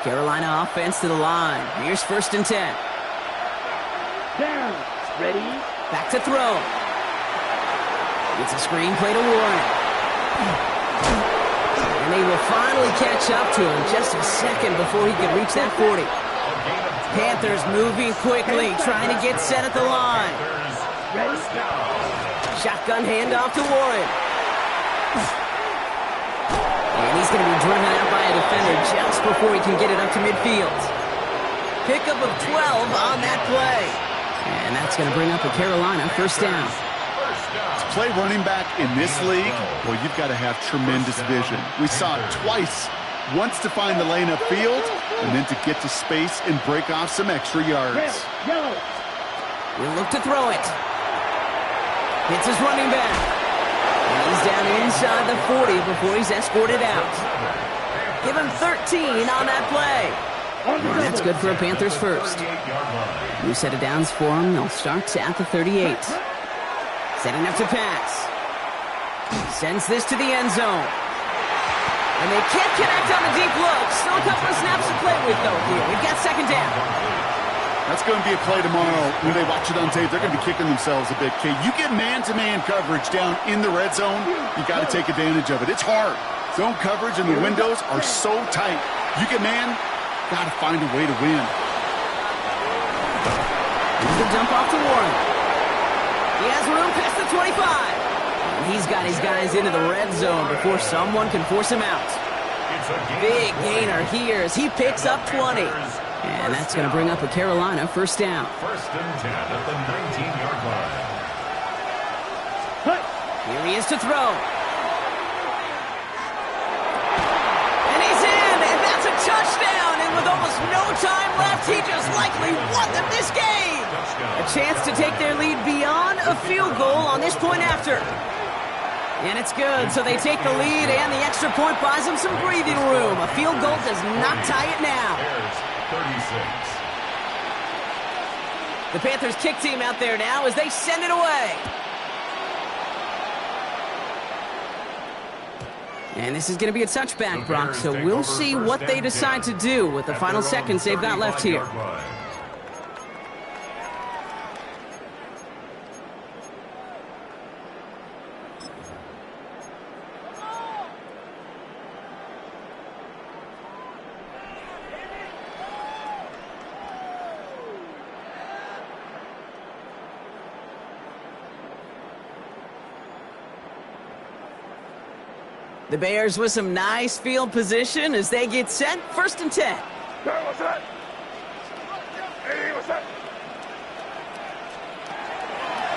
Carolina offense to the line. Here's 1st and 10. Down. Ready. Back to throw. It's a screen play to Warren. And they will finally catch up to him just a second before he could reach that 40. Panthers moving quickly, trying to get set at the line. Ready. Shotgun handoff to Warren. And he's going to be driven out by a defender just before he can get it up to midfield. Pickup of 12 on that play. And that's going to bring up a Carolina 1st down. To play running back in this league, well, you've got to have tremendous vision. We saw it twice. Once to find the lane upfield, and then to get to space and break off some extra yards. Red. Yellow. He'll look to throw it. Hits his running back. And he's down inside the 40 before he's escorted out. Give him 13 on that play. And that's good for a Panthers 1st. New set of downs for him. They'll start at the 38. Setting up to pass. Sends this to the end zone. And they can't connect on the deep look. Still a couple of snaps to play with, though, here. We've got 2nd down. That's going to be a play tomorrow. When they watch it on tape, they're going to be kicking themselves a bit. Kate, you get man-to-man coverage down in the red zone, you got to take advantage of it. It's hard. Zone coverage and the windows are so tight. You get man, got to find a way to win. Here's the dump off to Warren. He has room past the 25. And he's got his guys into the red zone before someone can force him out. Big gainer here as he picks up 20. And that's going to bring up a Carolina 1st down. 1st and 10 at the 19-yard line. Here he is to throw. And he's in, and that's a touchdown. And with almost no time left, he just likely won them this game. A chance to take their lead beyond a field goal on this point after. And it's good, so they take the lead, and the extra point buys them some breathing room. A field goal does not tie it now. 36. The Panthers kick team out there now as they send it away. And this is going to be a touchback, Brock, so we'll see what they decide to do with the final seconds they've got left here. The Bears with some nice field position as they get set. 1st and 10.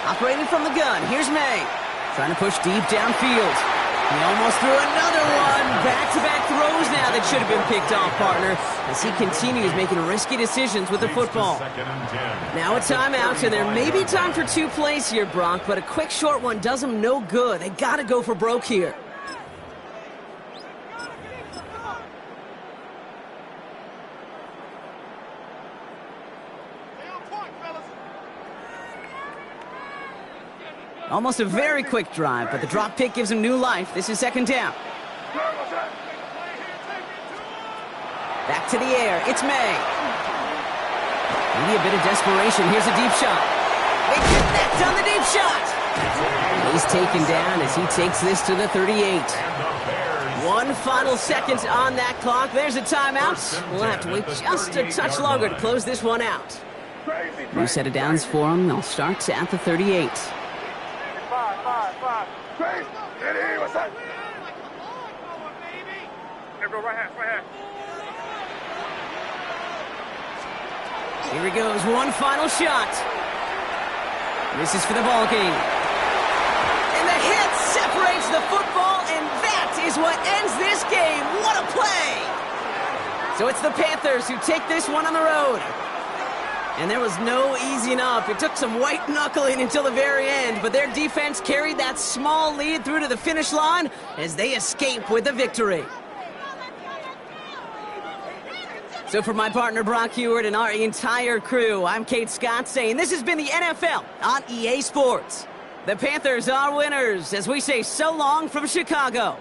Operating from the gun, here's May. Trying to push deep downfield. He almost threw another one. Back-to-back throws now that should have been picked off, partner, as he continues making risky decisions with the football. Now a timeout, and there may be time for 2 plays here, Brock, but a quick short one does them no good. They got to go for broke here. Almost a very quick drive, but the drop pick gives him new life. This is 2nd down. Back to the air. It's May. Maybe a bit of desperation. Here's a deep shot. They connect on the deep shot. He's taken down as he takes this to the 38. 1 final second on that clock. There's a timeout. We'll have to wait just a touch longer to close this one out. New set of downs for him. They'll start at the 38. Here he goes, 1 final shot. This is for the ball game. And the hit separates the football, and that is what So it's the Panthers who take this one on the road. And there was no easing up. It took some white knuckling until the very end, but their defense carried that small lead through to the finish line as they escape with the victory. So for my partner Brock Heward and our entire crew, I'm Kate Scott saying this has been the NFL on EA Sports. The Panthers are winners as we say so long from Chicago.